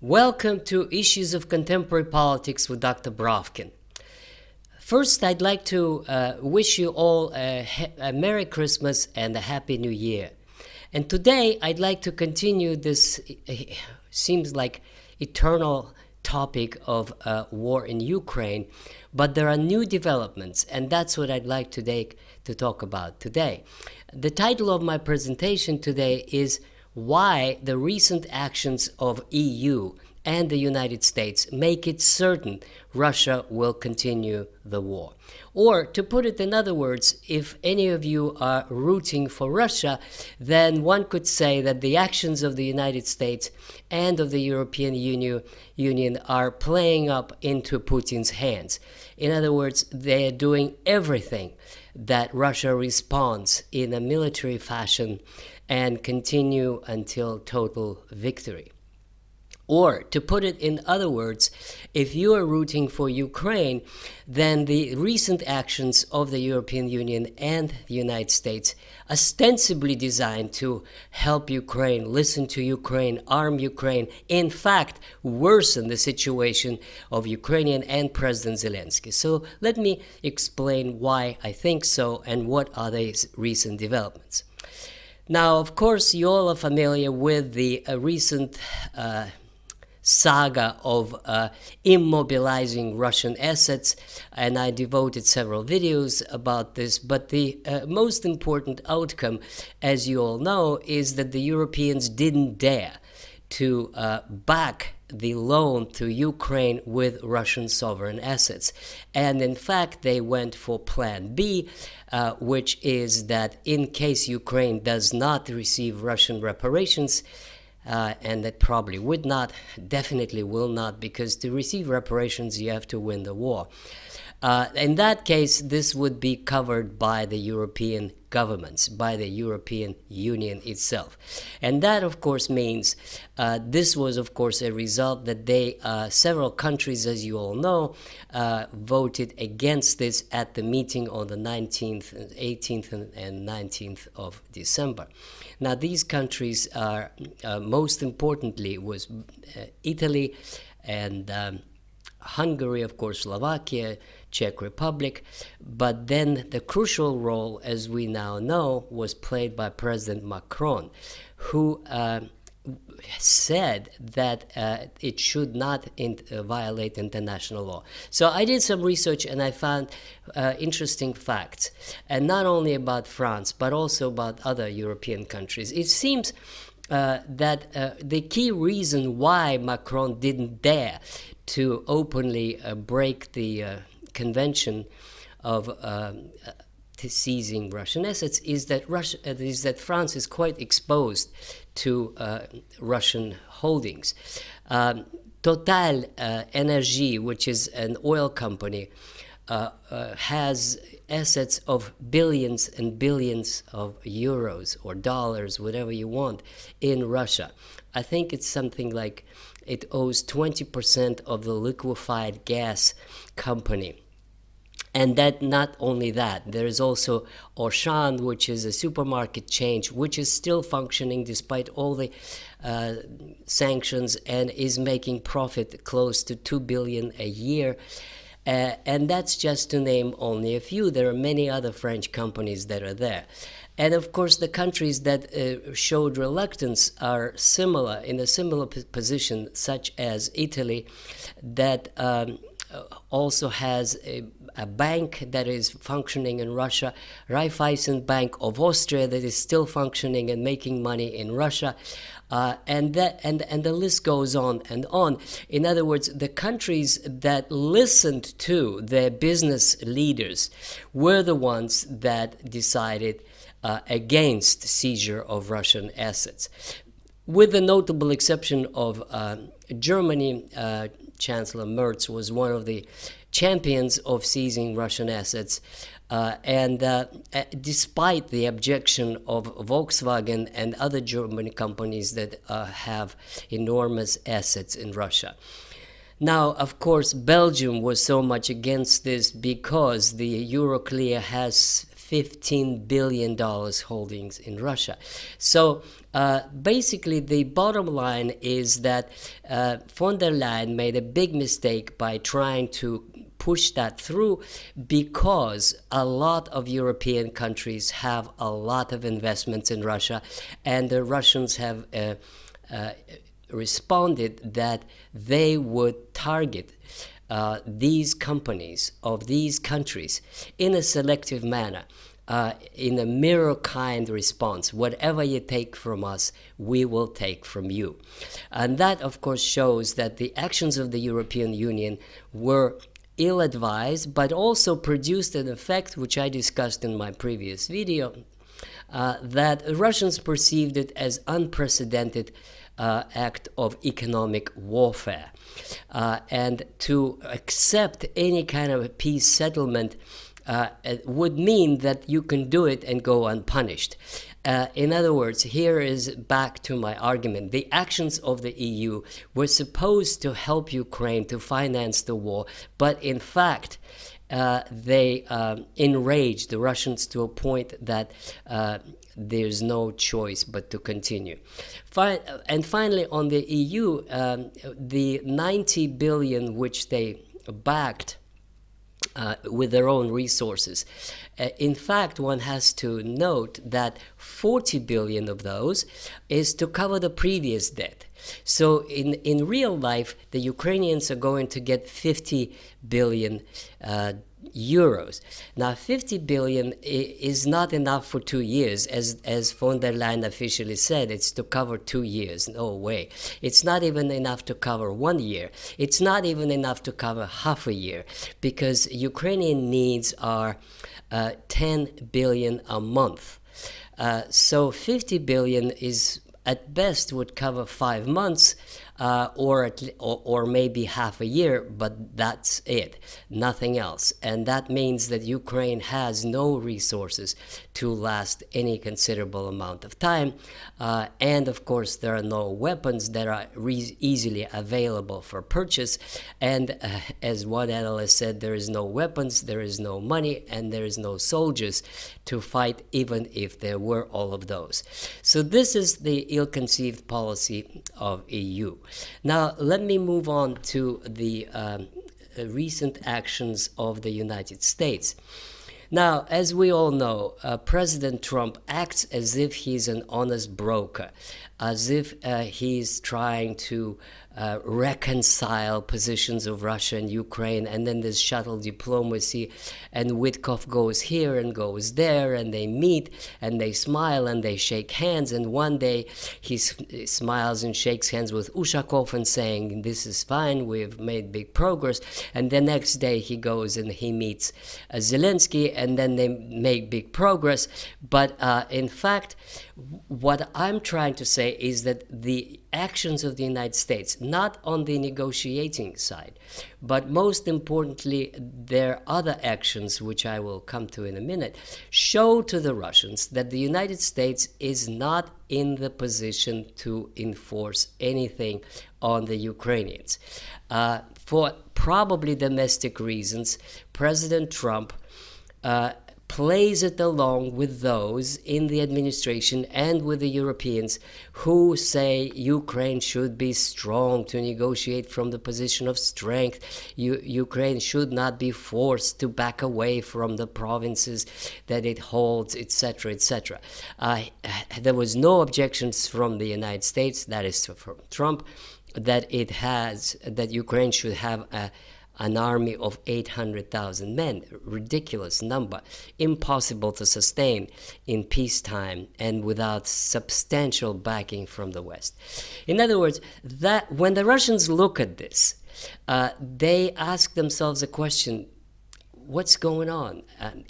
Welcome to Issues of Contemporary Politics with Dr. Brovkin. First, I'd like to wish you all a Merry Christmas and a Happy New Year. And today, I'd like to continue this, seems like eternal topic of war in Ukraine, but there are new developments, and that's what I'd like today to talk about today. The title of my presentation today is Why the Recent Actions of EU and the United States make it certain Russia will continue the war. Or, to put it in other words, if any of you are rooting for Russia, then one could say that the actions of the United States and of the European Union are playing up into Putin's hands. In other words, they are doing everything that Russia responds in a military fashion and continue until total victory. Or, to put it in other words, if you are rooting for Ukraine, then the recent actions of the European Union and the United States, ostensibly designed to help Ukraine, listen to Ukraine, arm Ukraine, in fact, worsen the situation of Ukrainian and President Zelensky. So let me explain why I think so and what are these recent developments. Now, of course, you all are familiar with the recent saga of immobilizing Russian assets, and I devoted several videos about this, but the most important outcome, as you all know, is that the Europeans didn't dare to back the loan to Ukraine with Russian sovereign assets. And in fact, they went for Plan B, which is that in case Ukraine does not receive Russian reparations, and that probably would not, definitely will not, because to receive reparations, you have to win the war. In that case, this would be covered by the European governments, by the European Union itself. And that, of course, means this was, of course, a result that several countries, as you all know, voted against this at the meeting on the 19th, 18th, and 19th of December. Now, these countries are, most importantly, was Italy and Hungary, of course, Slovakia, Czech Republic, but then the crucial role, as we now know, was played by President Macron, who said that it should not violate international law. So I did some research and I found interesting facts, and not only about France, but also about other European countries. It seems that the key reason why Macron didn't dare to openly break the convention of seizing Russian assets is that France is quite exposed to Russian holdings. Total Energy, which is an oil company, has assets of billions and billions of euros or dollars, whatever you want, in Russia. I think it's something like it owes 20% of the liquefied gas company. And that not only that, there is also Auchan, which is a supermarket chain, which is still functioning despite all the sanctions and is making profit close to 2 billion a year. And that's just to name only a few. There are many other French companies that are there. And of course, the countries that showed reluctance are similar, in a similar position, such as Italy, that also has a bank that is functioning in Russia, Raiffeisen Bank of Austria that is still functioning and making money in Russia, and the list goes on and on. In other words, the countries that listened to their business leaders were the ones that decided against seizure of Russian assets. With the notable exception of Germany, Chancellor Merz was one of the champions of seizing Russian assets, and despite the objection of Volkswagen and other German companies that have enormous assets in Russia. Now, of course, Belgium was so much against this because the Euroclear has $15 billion holdings in Russia. So basically, the bottom line is that von der Leyen made a big mistake by trying to push that through, because a lot of European countries have a lot of investments in Russia, and the Russians have responded that they would target these companies of these countries in a selective manner, in a mirror kind response. Whatever you take from us, we will take from you. And that, of course, shows that the actions of the European Union were ill-advised, but also produced an effect, which I discussed in my previous video, that Russians perceived it as unprecedented act of economic warfare. And to accept any kind of a peace settlement would mean that you can do it and go unpunished. In other words, here is back to my argument. The actions of the EU were supposed to help Ukraine to finance the war, but in fact, they enraged the Russians to a point that there's no choice but to continue. And finally, on the EU, the 90 billion which they backed with their own resources. In fact, one has to note that 40 billion of those is to cover the previous debt. So in real life, the Ukrainians are going to get 50 billion euros. Now, 50 billion is not enough for 2 years, as von der Leyen officially said. It's to cover 2 years. No way. It's not even enough to cover 1 year. It's not even enough to cover half a year, because Ukrainian needs are 10 billion a month. So 50 billion is at best would cover 5 months, or maybe half a year, but that's it, nothing else. And that means that Ukraine has no resources to last any considerable amount of time. And of course, there are no weapons that are easily available for purchase. And as one analyst said, there is no weapons, there is no money, and there is no soldiers to fight, even if there were all of those. So this is the ill-conceived policy of EU. Now, let me move on to the recent actions of the United States. Now, as we all know, President Trump acts as if he's an honest broker, as if he's trying to reconcile positions of Russia and Ukraine, and then there's shuttle diplomacy, and Witkoff goes here and goes there, and they meet, and they smile, and they shake hands, and one day he smiles and shakes hands with Ushakov and saying, this is fine, we've made big progress, and the next day he goes and he meets Zelensky, and then they make big progress. But in fact, what I'm trying to say is that the actions of the United States, not on the negotiating side, but most importantly, their other actions, which I will come to in a minute, show to the Russians that the United States is not in the position to enforce anything on the Ukrainians. For probably domestic reasons, President Trump plays it along with those in the administration and with the Europeans who say Ukraine should be strong to negotiate from the position of strength. Ukraine should not be forced to back away from the provinces that it holds, etc., etc. There was no objections from the United States, that is from Trump, that Ukraine should have an army of 800,000 men, ridiculous number, impossible to sustain in peacetime and without substantial backing from the West. In other words, that when the Russians look at this, they ask themselves a question: what's going on?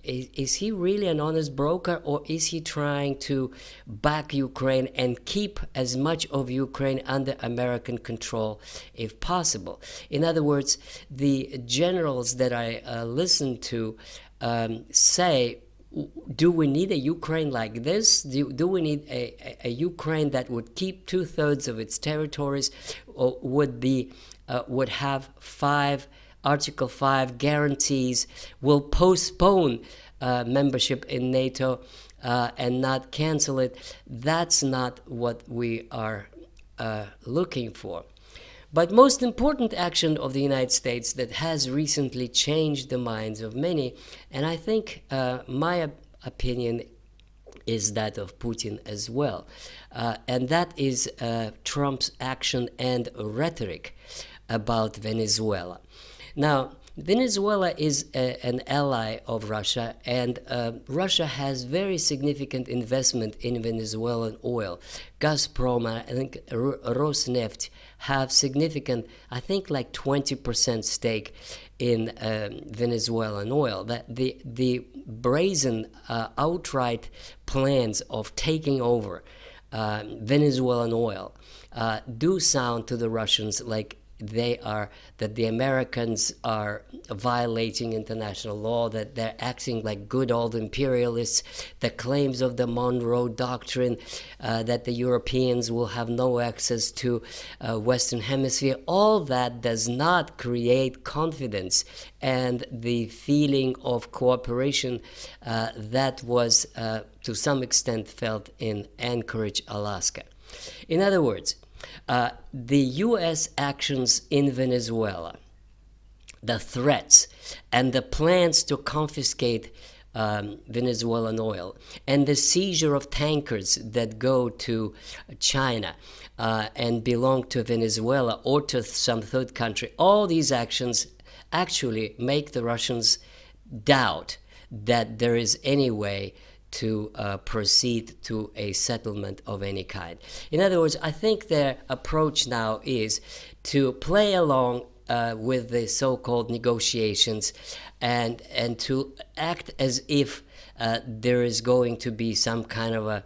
Is he really an honest broker, or is he trying to back Ukraine and keep as much of Ukraine under American control if possible? In other words, the generals that I listen to say, do we need a Ukraine like this? Do we need a Ukraine that would keep 2/3 of its territories, or would have Article 5 guarantees, will postpone membership in NATO and not cancel it. That's not what we are looking for. But most important action of the United States that has recently changed the minds of many, and I think my opinion is that of Putin as well, and that is Trump's action and rhetoric about Venezuela. Now, Venezuela is an ally of Russia, and Russia has very significant investment in Venezuelan oil. Gazprom, I think Rosneft have significant, I think like 20% stake in Venezuelan oil. That the brazen outright plans of taking over Venezuelan oil do sound to the Russians like that the Americans are violating international law, that they're acting like good old imperialists, the claims of the Monroe Doctrine, that the Europeans will have no access to Western Hemisphere. All that does not create confidence and the feeling of cooperation that was to some extent felt in Anchorage, Alaska. In other words, the U.S. actions in Venezuela, the threats and the plans to confiscate Venezuelan oil, and the seizure of tankers that go to China and belong to Venezuela or to some third country, all these actions actually make the Russians doubt that there is any way to proceed to a settlement of any kind. In other words, I think their approach now is to play along with the so-called negotiations and to act as if there is going to be some kind of a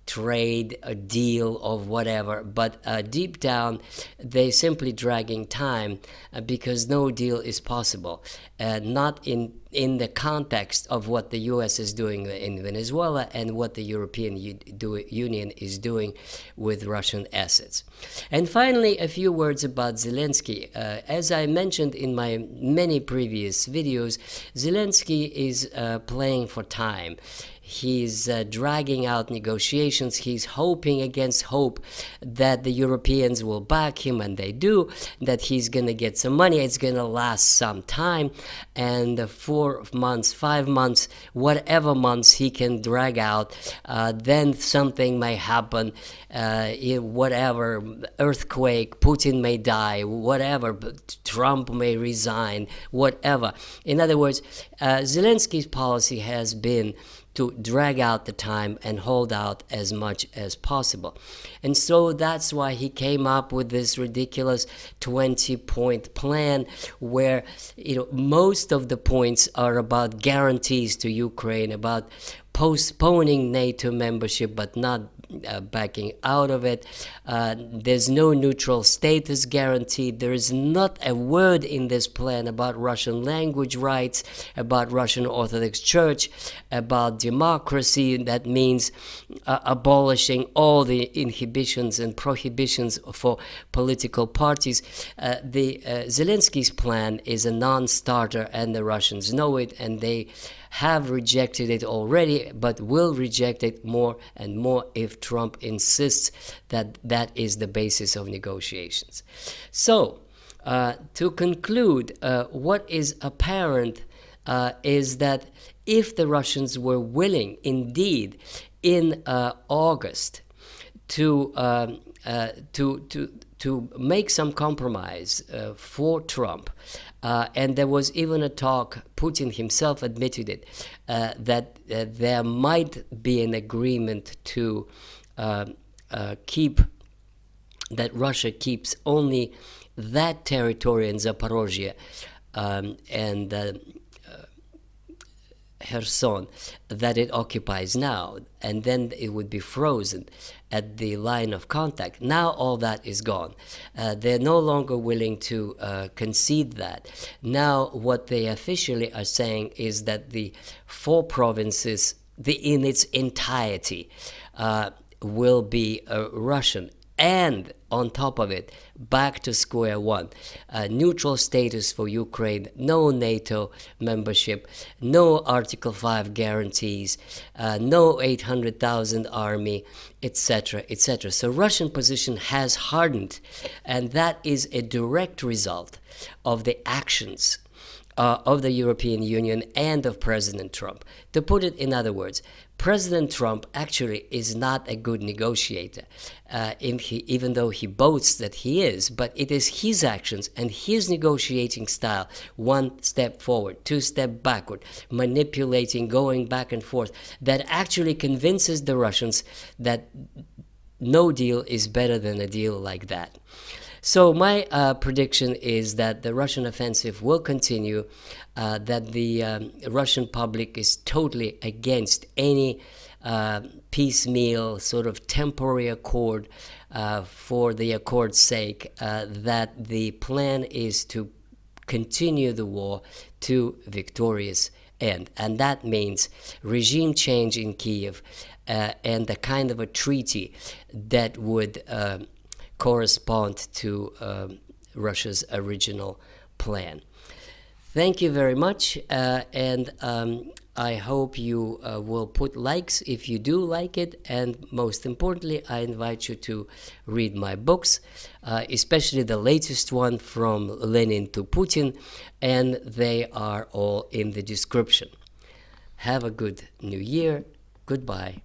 trade, a deal of whatever, but deep down they simply dragging time because no deal is possible, not in the context of what the U.S. is doing in Venezuela and what the European Union is doing with Russian assets. And finally, a few words about Zelensky. As I mentioned in my many previous videos, Zelensky is playing for time. He's dragging out negotiations. He's hoping against hope that the Europeans will back him, and they do, that he's going to get some money. It's going to last some time, and 4 months, 5 months, whatever months he can drag out, then something may happen, whatever, earthquake, Putin may die, whatever, Trump may resign, whatever. In other words, Zelensky's policy has been to drag out the time and hold out as much as possible. And so that's why he came up with this ridiculous 20-point plan where most of the points are about guarantees to Ukraine, about postponing NATO membership but not backing out of it. There's no neutral status guaranteed. There is not a word in this plan about Russian language rights, about Russian Orthodox Church, about democracy. That means abolishing all the inhibitions and prohibitions for political parties. Zelensky's plan is a non-starter, and the Russians know it, and they have rejected it already, but will reject it more and more if Trump insists that that is the basis of negotiations. So, to conclude, what is apparent is that if the Russians were willing, indeed, in August, to make some compromise for Trump, and there was even a talk, Putin himself admitted it, that there might be an agreement to that Russia keeps only that territory in Zaporozhye and Kherson that it occupies now, and then it would be frozen at the line of contact. Now all that is gone. They're no longer willing to concede that. Now what they officially are saying is that the 4 provinces, in its entirety, will be Russian. and on top of it, back to square one. Neutral status for Ukraine, no NATO membership, no Article 5 guarantees, no 800,000 army, etc., etc. So Russian position has hardened, and that is a direct result of the actions of the European Union and of President Trump. To put it in other words, President Trump actually is not a good negotiator, even though he boasts that he is, but it is his actions and his negotiating style, one step forward, two step backward, manipulating, going back and forth, that actually convinces the Russians that no deal is better than a deal like that. So my prediction is that the Russian offensive will continue, that the Russian public is totally against any piecemeal sort of temporary accord for the accord's sake, that the plan is to continue the war to victorious end. And that means regime change in Kiev and a kind of a treaty that would correspond to Russia's original plan. Thank you very much, and I hope you will put likes if you do like it, and most importantly, I invite you to read my books, especially the latest one, From Lenin to Putin, and they are all in the description. Have a good new year. Goodbye.